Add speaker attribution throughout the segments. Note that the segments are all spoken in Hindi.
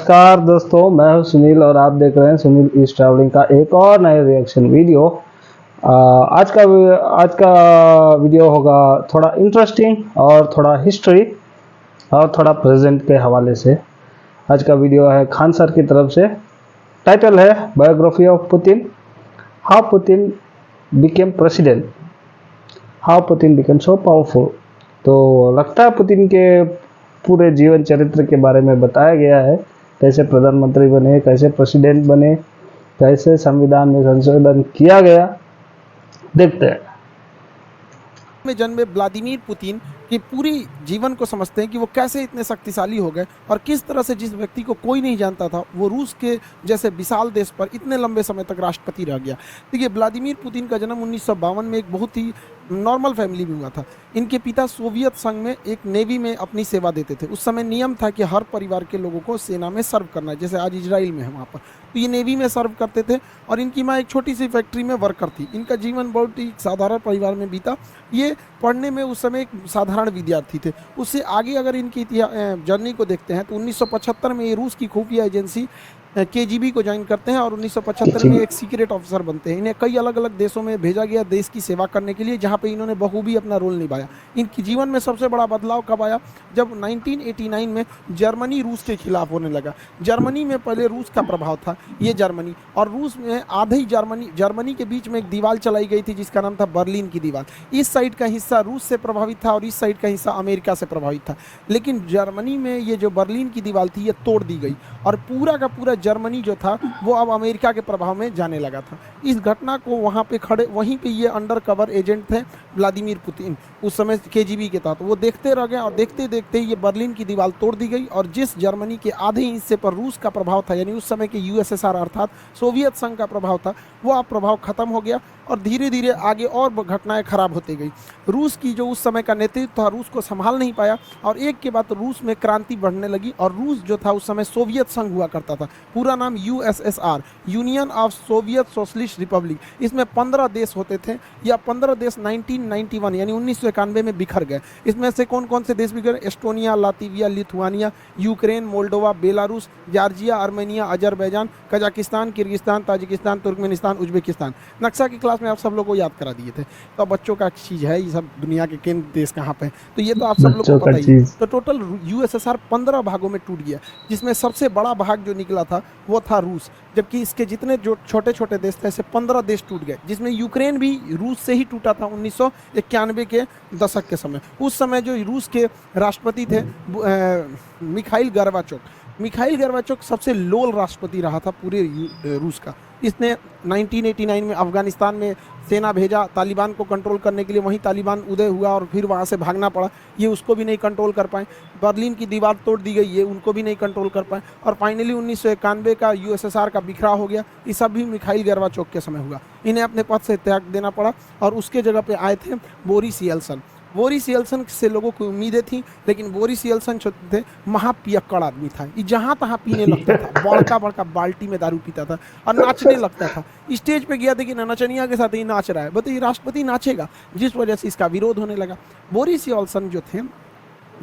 Speaker 1: नमस्कार दोस्तों, मैं हूं सुनील और आप देख रहे हैं सुनील इज ट्रैवलिंग का एक और नए रिएक्शन वीडियो। आज का वीडियो होगा थोड़ा इंटरेस्टिंग और थोड़ा हिस्ट्री और थोड़ा प्रेजेंट के हवाले से। आज का वीडियो है खान सर की तरफ से। टाइटल है biography of Putin, how Putin became president, how Putin became so powerful. तो लगता है पुतिन के पूरे जीवन चरित्र के बारे में बताया गया है, कैसे प्रधानमंत्री बने, कैसे प्रेसिडेंट बने, कैसे संविधान में संशोधन किया गया। देखते हैं।
Speaker 2: में जन्मे व्लादिमीर पुतिन की पूरी जीवन को समझते हैं कि वो कैसे इतने शक्तिशाली हो गए और किस तरह से जिस व्यक्ति को कोई नहीं जानता था वो रूस के जैसे विशाल देश पर इतने लंबे समय तक राष्ट्रपति रह गया। देखिए, व्लादिमीर पुतिन का जन्म 1952 में एक बहुत ही नॉर्मल फैमिली में हुआ था। इनके पिता सोवियत संघ में एक नेवी में अपनी सेवा देते थे। उस समय नियम था कि हर परिवार के लोगों को सेना में सर्व करना है, जैसे आज इजराइल में है वहाँ पर। तो ये नेवी में सर्व करते थे और इनकी माँ एक छोटी सी फैक्ट्री में वर्कर थी। इनका जीवन बहुत ही साधारण परिवार में बीता। ये पढ़ने में उस समय एक साधारण विद्यार्थी थे। उससे आगे अगर इनकी जर्नी को देखते हैं तो 1975 में ये रूस की खुफिया एजेंसी केजीबी को ज्वाइन करते हैं और 1975 में एक सीक्रेट ऑफिसर बनते हैं। इन्हें कई अलग अलग देशों में भेजा गया देश की सेवा करने के लिए, जहां पे इन्होंने बखूबी अपना रोल निभाया। इनके जीवन में सबसे बड़ा बदलाव कब आया? जब 1989 में जर्मनी रूस के खिलाफ होने लगा। जर्मनी में पहले रूस का प्रभाव था, ये जर्मनी और रूस में आधे जर्मनी के बीच में एक दीवार चलाई गई थी जिसका नाम था बर्लिन की दीवार। इस साइड का हिस्सा रूस से प्रभावित था और इस साइड का हिस्सा अमेरिका से प्रभावित था। लेकिन जर्मनी में ये जो बर्लिन की दीवार थी ये तोड़ दी गई और पूरा का पूरा जर्मनी जो था वो अब अमेरिका के प्रभाव में जाने लगा था। इस घटना को वहां पे खड़े वहीं पे ये अंडर कवर एजेंट थे व्लादिमीर पुतिन, उस समय केजीबी के तहत। वो देखते रह गए और देखते देखते ये बर्लिन की दीवार तोड़ दी गई और जिस जर्मनी के आधे हिस्से पर रूस का प्रभाव था, यानी उस समय के यूएसएसआर अर्थात सोवियत संघ का प्रभाव था, वो अब प्रभाव खत्म हो गया और धीरे धीरे आगे और घटनाएं खराब होती गई। रूस की जो उस समय का नेतृत्व था रूस को संभाल नहीं पाया और एक के बाद रूस में क्रांति बढ़ने लगी और रूस जो था उस समय सोवियत संघ हुआ करता था। पूरा नाम USSR, union of Soviet socialist Republic. इसमें 15 देश होते थे या 15 देश 1991 यानी 1991 में बिखर गए। इसमें से कौन कौन से देश बिखरे? Estonia, Latvia, Lithuania, Ukraine, Moldova, Belarus, Georgia, Armenia, Azerbaijan, Kazakhstan, Kyrgyzstan, Tajikistan, Turkmenistan, Uzbekistan. नक्शा की क्लास में आप सब लोग को याद करा दिए थे। तो बच्चों का चीज है ये सब, दुनिया के किन देश कहाँ पे, तो ये तो आप सब लोग को पता ही है। तो टोटल यूएसएसआर 15 भागों में टूट गया, जिसमें सबसे बड़ा भाग जो निकला था वो था रूस। जबकि इसके जितने जो छोटे छोटे देश थे ऐसे 15 देश टूट गए, जिसमें यूक्रेन भी रूस से ही टूटा था 1991 के दशक के समय। उस समय जो रूस के राष्ट्रपति थे मिखाइल गर्बाचोव सबसे लोल राष्ट्रपति रहा था पूरे रूस का। इसने 1989 में अफगानिस्तान में सेना भेजा तालिबान को कंट्रोल करने के लिए, वहीं तालिबान उदय हुआ और फिर वहाँ से भागना पड़ा, ये उसको भी नहीं कंट्रोल कर पाए। बर्लिन की दीवार तोड़ दी गई, ये उनको भी नहीं कंट्रोल कर पाए और फाइनली 1991 का यूएसएसआर का बिखराव हो गया। ये सब भी मिखाइल गर्बाचोव के समय हुआ। इन्हें अपने पद से त्याग देना पड़ा और उसके जगह पे आए थे बोरिस येल्सन। बोरिस येल्सन से लोगों को उम्मीदें थी, लेकिन बोरिस येल्सन जो थे महापियक्कड़ आदमी था। ये जहाँ तहाँ पीने लगता था, बड़का बड़का बाल्टी में दारू पीता था और नाचने लगता था। स्टेज पे गया देखिए नचनिया के साथ ही नाच रहा है, बताइए राष्ट्रपति नाचेगा? जिस वजह से इसका विरोध होने लगा। बोरिस येल्सन जो थे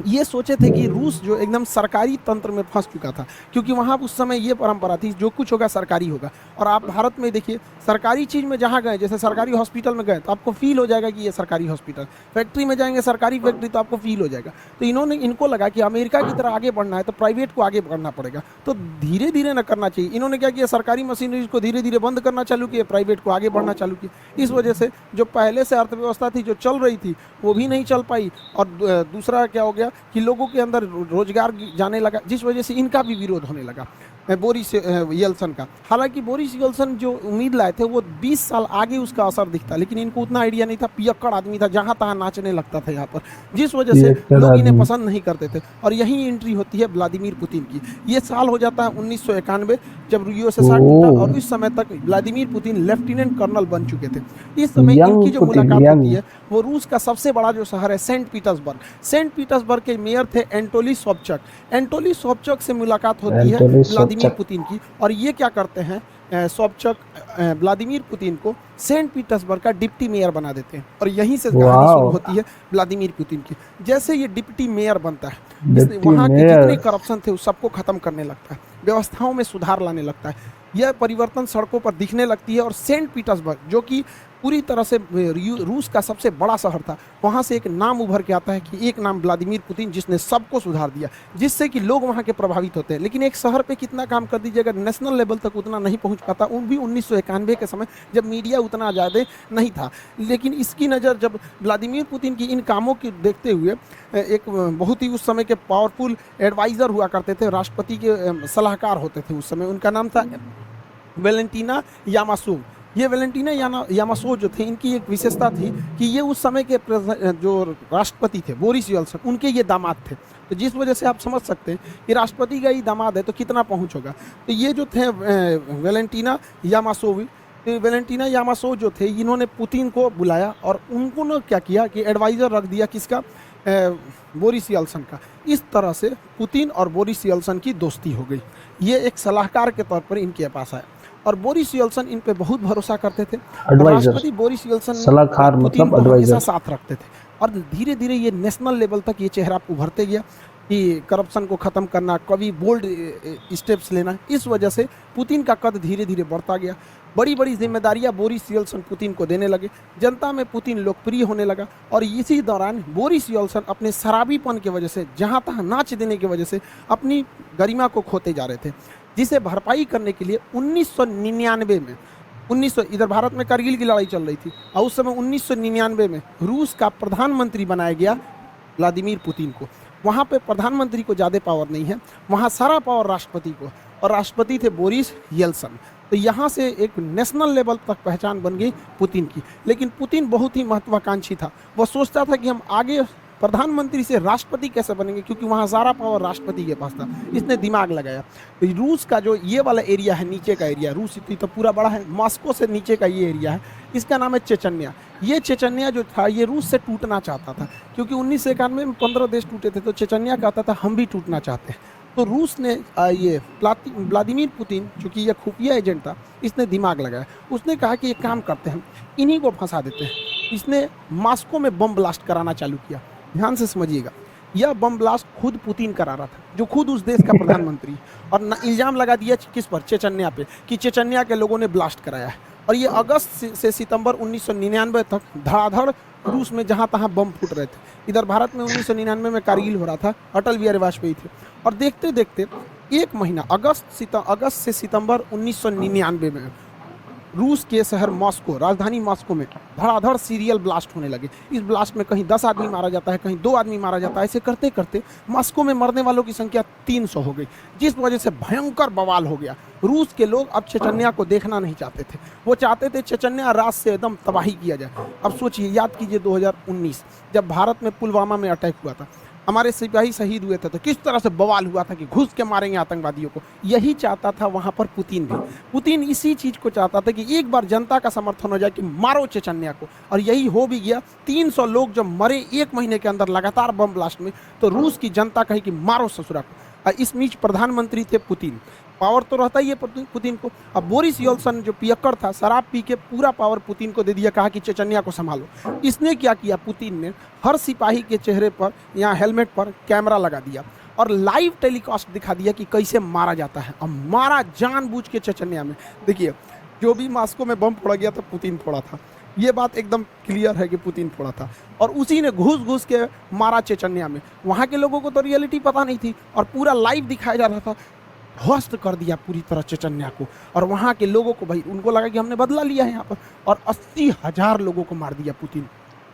Speaker 2: ये सोचे थे कि रूस जो एकदम सरकारी तंत्र में फंस चुका था, क्योंकि वहाँ उस समय ये परंपरा थी जो कुछ होगा सरकारी होगा। और आप भारत में देखिए सरकारी चीज़ में जहाँ गए, जैसे सरकारी हॉस्पिटल में गए तो आपको फील हो जाएगा कि ये सरकारी हॉस्पिटल, फैक्ट्री में जाएंगे सरकारी फैक्ट्री तो आपको फील हो जाएगा। तो इनको लगा कि अमेरिका की तरह आगे बढ़ना है तो प्राइवेट को आगे बढ़ना पड़ेगा, तो धीरे धीरे न करना चाहिए। इन्होंने क्या किया, सरकारी मशीनरी को धीरे धीरे बंद करना चालू किया, प्राइवेट को आगे बढ़ना चालू किया। इस वजह से जो पहले से अर्थव्यवस्था थी जो चल रही थी वो भी नहीं चल पाई और दूसरा क्या हो गया कि लोगों के अंदर रोजगार जाने लगा, जिस वजह से इनका भी विरोध होने लगा बोरिस येल्सन का। हालांकि बोरिस येल्सन जो उम्मीद लाए थे वो 20 साल आगे उसका असर दिखता, लेकिन इनको उतना आइडिया नहीं था। पियक्कड़ आदमी था, जहां तहां नाचने लगता था यहाँ पर, जिस वजह से लोग इन्हें पसंद नहीं करते थे। और यही एंट्री होती है व्लादिमीर पुतिन की। ये साल हो जाता है 1991 जब यूएसएसआर टूटा और इस समय तक व्लादिमीर पुतिन लेफ्टिनेंट कर्नल बन चुके थे। इस समय इनकी जो मुलाकात होती है वो रूस का सबसे बड़ा जो शहर है सेंट पीटर्सबर्ग के मेयर थे एंटोली सोबचक से मुलाकात होती है व्लादिमीर पुतिन की। और ये क्या करते हैं, सोबचक व्लादिमीर पुतिन को सेंट पीटर्सबर्ग का डिप्टी मेयर बना देते हैं और यहीं से कहानी शुरू होती है व्लादिमीर पुतिन की। जैसे ये डिप्टी मेयर बनता है, वहाँ के जितने करप्शन थे उस सबको खत्म करने लगता है। व्यवस्थाओं में सुधार लाने लगता है। यह परिवर्तन सड़कों पर दिखने लगती है और सेंट पीटर्सबर्ग, जो कि पूरी तरह से रूस का सबसे बड़ा शहर था, वहाँ से एक नाम उभर के आता है कि एक नाम व्लादिमीर पुतिन, जिसने सबको सुधार दिया, जिससे कि लोग वहाँ के प्रभावित होते हैं। लेकिन एक शहर पे कितना काम कर दीजिए, अगर नेशनल लेवल तक उतना नहीं पहुँच पाता, उन भी 1991 के समय जब मीडिया उतना ज़्यादा नहीं था। लेकिन इसकी नज़र जब व्लादिमीर पुतिन की इन कामों की देखते हुए एक बहुत ही उस समय के पावरफुल एडवाइज़र हुआ करते थे, राष्ट्रपति के सलाहकार होते थे उस समय, उनका नाम था वेलेंटीना यामासोव। ये वेलेंटीना यामासोव जो थे, इनकी एक विशेषता थी कि ये उस समय के जो राष्ट्रपति थे बोरिस येल्सिन, उनके ये दामाद थे। तो जिस वजह से आप समझ सकते हैं कि राष्ट्रपति का ही दामाद है तो कितना पहुंच होगा। तो ये जो थे वेलेंटीना यामासोव, तो वेलेंटीना यामासोव जो थे, इन्होंने पुतिन को बुलाया और उनको ने क्या किया कि एडवाइज़र रख दिया किसका, बोरिस येल्सिन का। इस तरह से पुतिन और बोरिस येल्सिन की दोस्ती हो गई। ये एक सलाहकार के तौर पर इनके पास आया और बोरिस येल्सिन इन पे बहुत भरोसा करते थे। राष्ट्रपति बोरिस येल्सिन
Speaker 1: सलाहकार मतलब
Speaker 2: एडवाइजर साथ रखते थे और धीरे धीरे ये नेशनल लेवल तक ये चेहरा उभरते गया कि करप्शन को ख़त्म करना, कभी बोल्ड स्टेप्स लेना। इस वजह से पुतिन का कद धीरे धीरे बढ़ता गया। बड़ी बड़ी जिम्मेदारियां बोरिस येल्सिन पुतिन को देने लगे। जनता में पुतिन लोकप्रिय होने लगा और इसी दौरान बोरिस येल्सिन अपने शराबीपन की वजह से, जहां तहां नाच देने की वजह से अपनी गरिमा को खोते जा रहे थे, जिसे भरपाई करने के लिए 1999 में इधर भारत में कारगिल की लड़ाई चल रही थी और उस समय 1999 में रूस का प्रधानमंत्री बनाया गया व्लादिमीर पुतिन को। वहाँ पे प्रधानमंत्री को ज़्यादा पावर नहीं है, वहाँ सारा पावर राष्ट्रपति को, और राष्ट्रपति थे बोरिस येल्सिन। तो यहाँ से एक नेशनल लेवल तक पहचान बन गई पुतिन की। लेकिन पुतिन बहुत ही महत्वाकांक्षी था, वह सोचता था कि हम आगे प्रधानमंत्री से राष्ट्रपति कैसे बनेंगे, क्योंकि वहाँ सारा पावर राष्ट्रपति के पास था। इसने दिमाग लगाया। तो रूस का जो ये वाला एरिया है, नीचे का एरिया, रूस इतनी तो पूरा बड़ा है, मॉस्को से नीचे का ये एरिया है, इसका नाम है चेचन्या। ये चेचन्या जो था ये रूस से टूटना चाहता था, क्योंकि 1991 में 15 देश टूटे थे, तो चेचन्या कहता था हम भी टूटना चाहते हैं। तो रूस ने ये व्लादिमीर पुतिन, चूँकि ये खुफिया एजेंट था, इसने दिमाग लगाया। उसने कहा कि एक काम करते हैं, इन्हीं को फंसा देते हैं। इसने मॉस्को में बम ब्लास्ट कराना चालू किया। ध्यान से समझिएगा, यह बम ब्लास्ट खुद पुतिन करा रहा था, जो खुद उस देश का प्रधानमंत्री, और इल्ज़ाम लगा दिया किस पर, चेचन्या पे, कि चेचन्या के लोगों ने ब्लास्ट कराया है। और ये अगस्त से सितंबर 1999 तक धड़ाधड़ रूस में जहाँ तहाँ बम फूट रहे थे। इधर भारत में 1999 में कारगिल हो रहा था, अटल बिहारी वाजपेयी थे, और देखते देखते एक महीना अगस्त से सितंबर 1999 में रूस के शहर मॉस्को, राजधानी मॉस्को में धड़ाधड़ सीरियल ब्लास्ट होने लगे। इस ब्लास्ट में कहीं 10 आदमी मारा जाता है, कहीं 2 आदमी मारा जाता है। ऐसे करते करते मॉस्को में मरने वालों की संख्या 300 हो गई, जिस वजह से भयंकर बवाल हो गया। रूस के लोग अब चेचन्या को देखना नहीं चाहते थे, वो चाहते थे चेचन्या रात से एकदम तबाही किया जाए। अब सोचिए, याद कीजिए 2019 जब भारत में पुलवामा में अटैक हुआ था, हमारे सिपाही शहीद हुए थे, तो किस तरह से बवाल हुआ था कि घुस के मारेंगे आतंकवादियों को। यही चाहता था वहाँ पर पुतिन भी। पुतिन इसी चीज़ को चाहता था कि एक बार जनता का समर्थन हो जाए कि मारो चेचन्या को, और यही हो भी गया। 300 लोग जब मरे 1 महीने के अंदर लगातार बम ब्लास्ट में, तो रूस की जनता कही कि मारो ससुरा को। इस बीच प्रधानमंत्री थे पुतिन, पावर तो रहता ही है पुतिन को। अब बोरिस येल्सिन जो पियक्कड़ था, शराब पी के पूरा पावर पुतिन को दे दिया, कहा कि चेचन्या को संभालो। इसने क्या किया, पुतिन ने हर सिपाही के चेहरे पर या हेलमेट पर कैमरा लगा दिया और लाइव टेलीकास्ट दिखा दिया कि कैसे मारा जाता है। अब मारा जानबूझ के चेचन्या में। देखिए, जो भी मॉस्को में बम फोड़ा गया था, पुतिन फोड़ा था, ये बात एकदम क्लियर है कि पुतिन फोड़ा था, और उसी ने घुस घुस के मारा चेचन्या में। वहाँ के लोगों को तो रियलिटी पता नहीं थी और पूरा लाइव दिखाया जा रहा था। ध्वस्त कर दिया पूरी तरह चेचन्या को, और वहाँ के लोगों को, भाई उनको लगा कि हमने बदला लिया है यहाँ पर, और 80,000 लोगों को मार दिया पुतिन।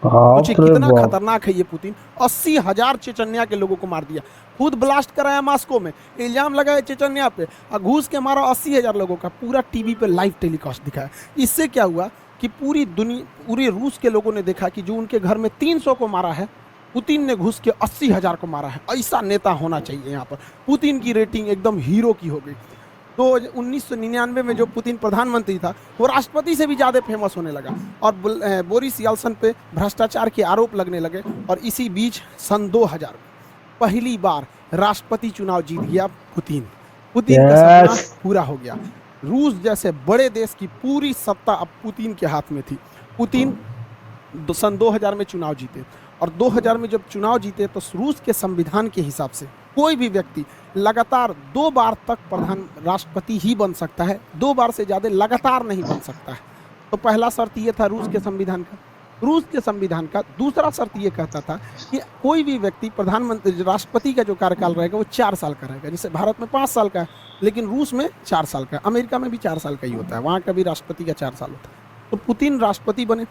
Speaker 2: सोचिए कितना खतरनाक है ये पुतिन। 80,000 चेचन्या के लोगों को मार दिया, खुद ब्लास्ट कराया मॉस्को में, इल्जाम लगाया चेचन्या पे, और घुस के मारा 80,000 लोगों का। पूरा टीवी पे लाइव टेलीकास्ट दिखाया। इससे क्या हुआ कि पूरे रूस के लोगों ने देखा कि जो उनके घर में 300 को मारा है, पुतिन ने घुस के 80,000 को मारा है। ऐसा नेता होना चाहिए यहाँ पर। पुतिन की रेटिंग एकदम हीरो की हो गई। तो 1999 में जो पुतिन प्रधानमंत्री था, वो राष्ट्रपति से भी ज़्यादा फेमस होने लगा, और बोरिस येल्सिन पे भ्रष्टाचार के आरोप लगने लगे। और इसी बीच सन 2000 पहली बार राष्ट्रपति चुनाव जीत गया पुतिन का सपना पूरा हो गया। रूस जैसे बड़े देश की पूरी सत्ता अब पुतिन के हाथ में थी। पुतिन सन 2000 में चुनाव जीते, और 2000 में जब चुनाव जीते तो रूस के संविधान के हिसाब से कोई भी व्यक्ति लगातार 2 बार तक प्रधान राष्ट्रपति ही बन सकता है, 2 बार से ज़्यादा लगातार नहीं बन सकता है। तो पहला शर्त ये था रूस के संविधान का। रूस के संविधान का दूसरा शर्त ये कहता था कि कोई भी व्यक्ति प्रधानमंत्री राष्ट्रपति का जो कार्यकाल रहेगा वो 4 साल का रहेगा। जैसे भारत में 5 साल का है, लेकिन रूस में 4 साल का है, अमेरिका में भी 4 साल का ही होता है, वहाँ का भी राष्ट्रपति का 4 साल होता है। तो पुतिन राष्ट्रपति बने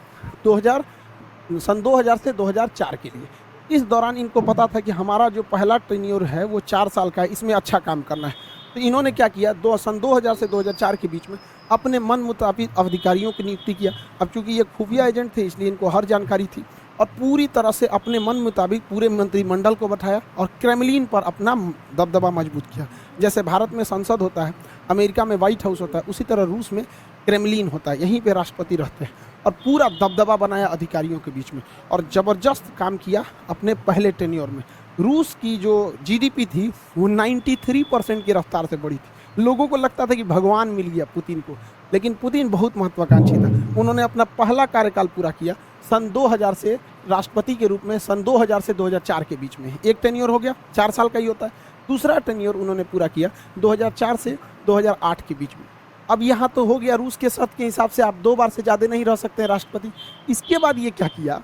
Speaker 2: सन 2000 से 2004 के लिए। इस दौरान इनको पता था कि हमारा जो पहला टेन्योर है वो 4 साल का है, इसमें अच्छा काम करना है। तो इन्होंने क्या किया, सन 2000 से 2004 के बीच में अपने मन मुताबिक अधिकारियों की नियुक्ति किया। अब चूंकि ये खुफिया एजेंट थे इसलिए इनको हर जानकारी थी, और पूरी तरह से अपने मन मुताबिक पूरे मंत्रिमंडल को बैठाया और क्रेमलिन पर अपना दबदबा मजबूत किया। जैसे भारत में संसद होता है, अमेरिका में व्हाइट हाउस होता है, उसी तरह रूस में क्रेमलिन होता है, यहीं पे राष्ट्रपति रहते हैं। और पूरा दबदबा बनाया अधिकारियों के बीच में, और ज़बरदस्त काम किया अपने पहले टेन्योर में। रूस की जो जीडीपी थी वो 93% की रफ्तार से बढ़ी थी। लोगों को लगता था कि भगवान मिल गया पुतिन को, लेकिन पुतिन बहुत महत्वाकांक्षी था। उन्होंने अपना पहला कार्यकाल पूरा किया सन 2000 से राष्ट्रपति के रूप में, सन 2000 से 2004 के बीच में। एक टेन्योर हो गया, 4 साल का ही होता है। दूसरा टेन्योर उन्होंने पूरा किया 2004 से 2008 के बीच में। अब यहाँ तो हो गया रूस के शर्त के हिसाब से आप 2 बार से ज़्यादा नहीं रह सकते हैं राष्ट्रपति। इसके बाद ये क्या किया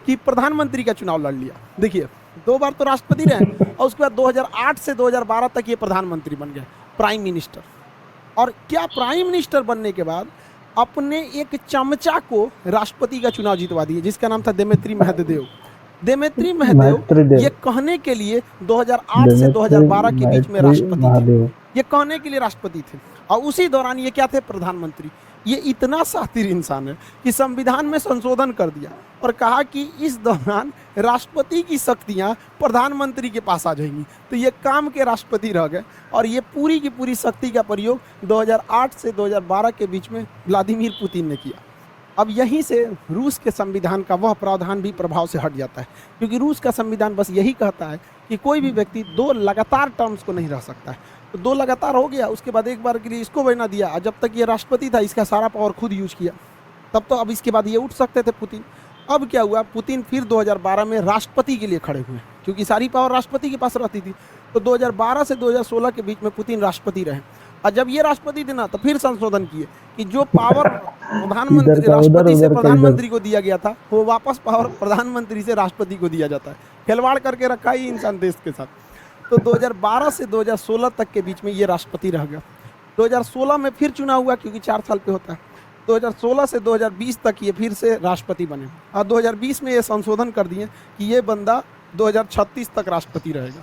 Speaker 2: कि प्रधानमंत्री का चुनाव लड़ लिया। देखिए 2 बार तो राष्ट्रपति रहे, और उसके बाद 2008 से 2012 तक ये प्रधानमंत्री बन गए, प्राइम मिनिस्टर। और क्या प्राइम मिनिस्टर बनने के बाद अपने एक चमचा को राष्ट्रपति का चुनाव जितवा दिए, जिसका नाम था दिमित्री मेदवेदेव। दिमित्री मेदवेदेव ये कहने के लिए 2008 से 2012 के बीच में राष्ट्रपति थे, ये कहने के लिए राष्ट्रपति थे, और उसी दौरान ये क्या थे, प्रधानमंत्री। ये इतना शातिर इंसान है कि संविधान में संशोधन कर दिया और कहा कि इस दौरान राष्ट्रपति की शक्तियां प्रधानमंत्री के पास आ जाएंगी। तो ये काम के राष्ट्रपति रह गए, और ये पूरी की पूरी शक्ति का प्रयोग 2008 से 2012 के बीच में व्लादिमीर पुतिन ने किया। अब यहीं से रूस के संविधान का वह प्रावधान भी प्रभाव से हट जाता है, क्योंकि रूस का संविधान बस यही कहता है कि कोई भी व्यक्ति 2 लगातार टर्म्स को नहीं रह सकता है। तो 2 लगातार हो गया, उसके बाद एक बार के लिए इसको बना दिया, और जब तक ये राष्ट्रपति था इसका सारा पावर खुद यूज किया, तब तो अब इसके बाद ये उठ सकते थे पुतिन। अब क्या हुआ, पुतिन फिर 2012 में राष्ट्रपति के लिए खड़े हुए, क्योंकि सारी पावर राष्ट्रपति के पास रहती थी। तो 2012 से 2016 के बीच में पुतिन राष्ट्रपति रहे, और जब ये राष्ट्रपति थे ना तो फिर संशोधन किए कि जो पावर प्रधानमंत्री राष्ट्रपति से प्रधानमंत्री को दिया गया था वो वापस पावर प्रधानमंत्री से राष्ट्रपति को दिया जाता है। खिलवाड़ करके रखा ही इंसान देश के साथ। तो 2012 से 2016 तक के बीच में ये राष्ट्रपति रह गया। 2016 में फिर चुनाव हुआ, क्योंकि 4 साल पे होता है। 2016 से 2020 तक ये फिर से राष्ट्रपति बने, और 2020 में ये संशोधन कर दिए कि ये बंदा 2036 तक राष्ट्रपति रहेगा।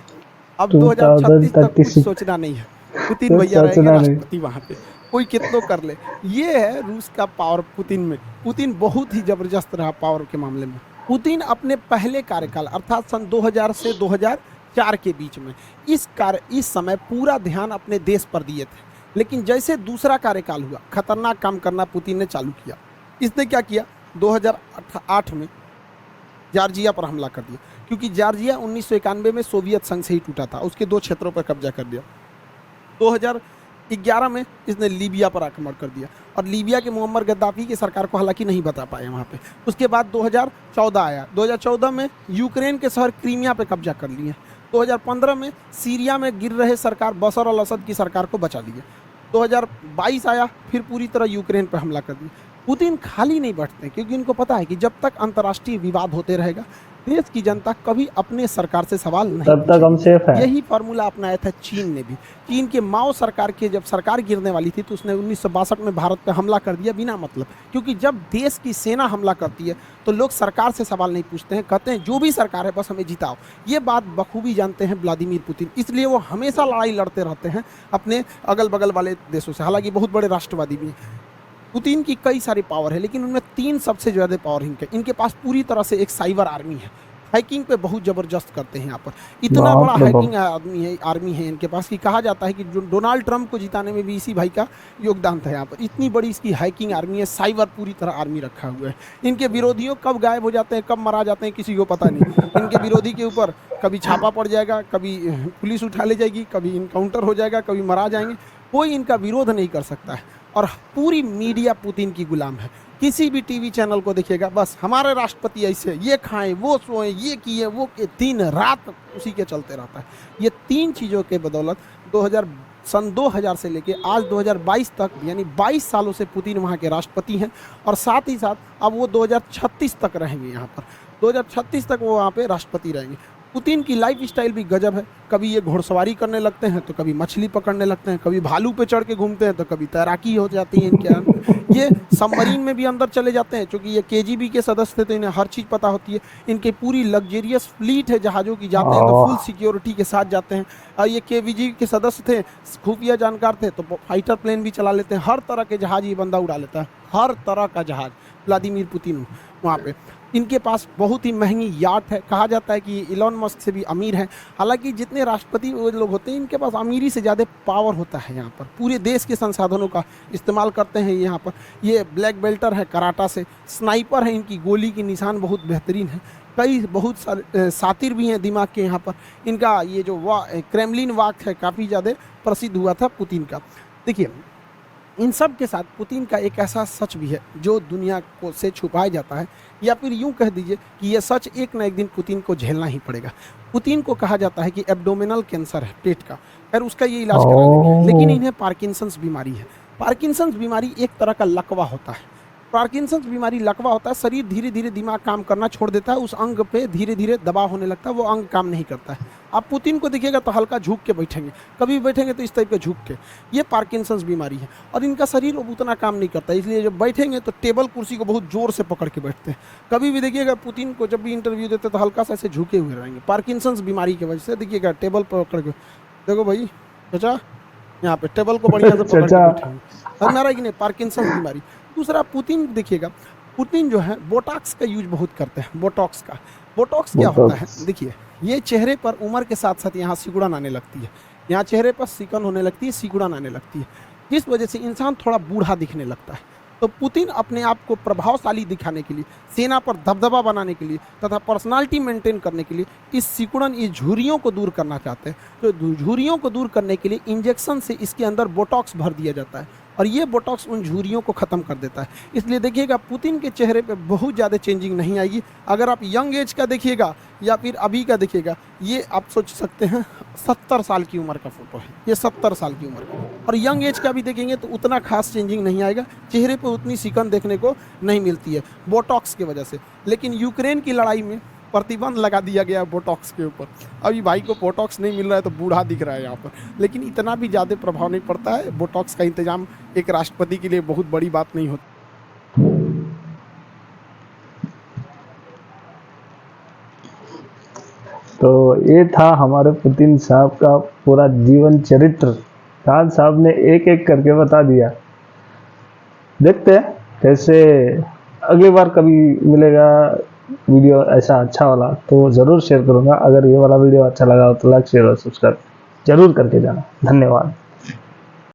Speaker 2: अब 2036 तक कुछ सोचना नहीं है, पुतिन भैया रहेंगे राष्ट्रपति वहाँ पे, कोई कितना कर ले। ये है रूस का पावर पुतिन में। पुतिन बहुत ही जबरदस्त रहा पावर के मामले में। पुतिन अपने पहले कार्यकाल अर्थात सन 2000 से 2004 के बीच में इस समय पूरा ध्यान अपने देश पर दिए थे, लेकिन जैसे दूसरा कार्यकाल हुआ खतरनाक काम करना पुतिन ने चालू किया। इसने क्या किया, 2008 में जॉर्जिया पर हमला कर दिया, क्योंकि जॉर्जिया 1991 में सोवियत संघ से ही टूटा था, उसके 2 क्षेत्रों पर कब्जा कर दिया। 2011 में इसने लीबिया पर आक्रमण कर दिया, और लीबिया के मुअम्मर गद्दाफी की सरकार को हालांकि नहीं बता पाए वहाँ पे। उसके बाद 2014 आया, 2014 में यूक्रेन के शहर क्रीमिया पे कब्जा कर लिए। 2015 में सीरिया में गिर रहे सरकार बशर अल असद की सरकार को बचा लिया। 2022 आया, फिर पूरी तरह यूक्रेन पर हमला कर दिया। पुतिन खाली नहीं बैठते, क्योंकि उनको पता है कि जब तक अंतर्राष्ट्रीय विवाद होते रहेगा देश की जनता कभी अपने सरकार से सवाल नहीं
Speaker 1: तब तक हम सेफ हैं।
Speaker 2: यही फार्मूला अपनाया था चीन ने भी। चीन के माओ सरकार के जब सरकार गिरने वाली थी तो उसने 1962 में भारत पे हमला कर दिया बिना मतलब, क्योंकि जब देश की सेना हमला करती है तो लोग सरकार से सवाल नहीं पूछते हैं, कहते हैं जो भी सरकार है बस हमें जिताओ। ये बात बखूबी जानते हैं व्लादिमीर पुतिन, इसलिए वो हमेशा लड़ाई लड़ते रहते हैं अपने अगल बगल वाले देशों से। हालांकि बहुत बड़े राष्ट्रवादी भी हैं। पुतिन की कई सारी पावर है, लेकिन उनमें 3 सबसे ज़्यादा पावर इनके पास पूरी तरह से एक साइबर आर्मी है। हैकिंग पे बहुत ज़बरदस्त करते हैं यहाँ पर। इतना बड़ा हैकिंग आर्मी है इनके पास कि कहा जाता है कि जो डोनाल्ड ट्रंप को जिताने में भी इसी भाई का योगदान था यहाँ पर। इतनी बड़ी इसकी हैकिंग आर्मी है, साइबर पूरी तरह आर्मी रखा हुआ है। इनके विरोधियों कब गायब हो जाते हैं, कब मारा जाते हैं, किसी को पता नहीं। इनके विरोधी के ऊपर कभी छापा पड़ जाएगा, कभी पुलिस उठा ले जाएगी, कभी इनकाउंटर हो जाएगा, कभी मरा जाएंगे, कोई इनका विरोध नहीं कर सकता है। और पूरी मीडिया पुतिन की गुलाम है। किसी भी टीवी चैनल को देखिएगा, बस हमारे राष्ट्रपति ऐसे, ये खाएं, वो सोएं, ये किए, वो किए, दिन रात उसी के चलते रहता है। ये तीन चीज़ों के बदौलत 2000 से लेके आज 2022 तक, यानी 22 सालों से पुतिन वहाँ के राष्ट्रपति हैं, और साथ ही साथ अब वो 2036 तक रहेंगे यहाँ पर। 2036 तक वो वहाँ पे राष्ट्रपति रहेंगे। पुतिन की लाइफ स्टाइल भी गजब है। कभी ये घुड़सवारी करने लगते हैं, तो कभी मछली पकड़ने लगते हैं, कभी भालू पे चढ़ के घूमते हैं, तो कभी तैराकी हो जाती है इनके। ये सबमरीन में भी अंदर चले जाते हैं, क्योंकि ये केजीबी के सदस्य थे तो इन्हें हर चीज़ पता होती है। इनकी पूरी लग्जरियस फ्लीट है जहाज़ों की, जाते हैं तो फुल सिक्योरिटी के साथ जाते हैं। और ये केवीजी के सदस्य थे, खुफिया जानकार थे, तो फाइटर प्लेन भी चला लेते हैं। हर तरह के जहाज़ ये बंदा उड़ा लेता है, हर तरह का जहाज़ व्लादिमीर पुतिन वहाँ पे। इनके पास बहुत ही महंगी याट है, कहा जाता है कि इलॉन मस्क से भी अमीर है। हालांकि जितने राष्ट्रपति वो लोग होते हैं, इनके पास अमीरी से ज़्यादा पावर होता है। यहाँ पर पूरे देश के संसाधनों का इस्तेमाल करते हैं। यहाँ पर ये ब्लैक बेल्टर है कराटा से, स्नाइपर है, इनकी गोली की निशान बहुत बेहतरीन है। कई बहुत सारे सातिर भी हैं दिमाग के यहाँ पर। इनका ये जो क्रेमलिन वाक है, काफ़ी ज़्यादा प्रसिद्ध हुआ था पुतिन का। देखिए, इन सब के साथ पुतिन का एक ऐसा सच भी है जो दुनिया को से छुपाया जाता है, या फिर यूं कह दीजिए कि यह सच एक न एक दिन पुतिन को झेलना ही पड़ेगा। पुतिन को कहा जाता है कि एब्डोमिनल कैंसर है, पेट का, खैर उसका ये इलाज कराएंगे, लेकिन इन्हें पार्किंसंस बीमारी है। पार्किंसंस बीमारी एक तरह का लकवा होता है। पार्किंसंस बीमारी लकवा होता है, शरीर धीरे धीरे दिमाग काम करना छोड़ देता है, उस अंग पे धीरे धीरे दबाव होने लगता है, वो अंग काम नहीं करता है। आप पुतिन को देखिएगा तो हल्का झुक के बैठेंगे, कभी बैठेंगे तो इस टाइप के झुक के। ये पार्किंसंस बीमारी है, और इनका शरीर अब उतना काम नहीं करता, इसलिए जब बैठेंगे तो टेबल कुर्सी को बहुत जोर से पकड़ के बैठते हैं। कभी भी देखिएगा पुतिन को जब भी इंटरव्यू देते तो हल्का सा ऐसे झुके हुए रहेंगे, पार्किंसंस बीमारी की वजह से। देखिएगा टेबल पर पकड़ के, देखो भाई चाचा, यहाँ पे टेबल को बढ़िया से पकड़ के बैठेंगे, समझ रहा है कि नहीं, पार्किंसंस बीमारी। दूसरा, पुतिन देखिएगा, पुतिन जो है बोटॉक्स का यूज बहुत करते हैं। बोटॉक्स का, बोटॉक्स क्या होता है, देखिए, ये चेहरे पर उम्र के साथ साथ यहाँ सिकुड़न आने लगती है, यहाँ चेहरे पर सिकन होने लगती है, सिकुड़न आने लगती है, जिस वजह से इंसान थोड़ा बूढ़ा दिखने लगता है। तो पुतिन अपने आप को प्रभावशाली दिखाने के लिए, सेना पर दबदबा बनाने के लिए तथा पर्सनालिटी मेंटेन करने के लिए इस सिकुड़न, इस झुर्रियों को दूर करना चाहते हैं। तो झुर्रियों को दूर करने के लिए इंजेक्शन से इसके अंदर बोटॉक्स भर दिया जाता है, और ये बोटॉक्स उन झुर्रियों को ख़त्म कर देता है। इसलिए देखिएगा पुतिन के चेहरे पे बहुत ज़्यादा चेंजिंग नहीं आएगी। अगर आप यंग एज का देखिएगा या फिर अभी का देखिएगा, ये आप सोच सकते हैं 70 साल की उम्र का फोटो है, ये 70 साल की उम्र का। और यंग एज का भी देखेंगे तो उतना खास चेंजिंग नहीं आएगा, चेहरे पे उतनी सिकन देखने को नहीं मिलती है बोटॉक्स की वजह से। लेकिन यूक्रेन की लड़ाई में प्रतिबंध लगा दिया गया है बोटॉक्स के ऊपर। अभी भाई को बोटॉक्स नहीं मिल रहा है तो बूढ़ा दिख रहा है यहाँ पर, लेकिन इतना भी ज़्यादा प्रभाव नहीं पड़ता है। बोटॉक्स का इंतजाम एक राष्ट्रपति के लिए बहुत बड़ी बात नहीं होती।
Speaker 1: तो ये था हमारे पुतिन साहब का पूरा जीवन चरित्र। खान साहब ने एक एक करके बता दिया। देखते हैं कैसे अगली बार कभी मिलेगा वीडियो ऐसा अच्छा वाला, तो ज़रूर शेयर करूँगा। अगर ये वाला वीडियो अच्छा लगा हो तो लाइक, शेयर और सब्सक्राइब जरूर करके जाना। धन्यवाद।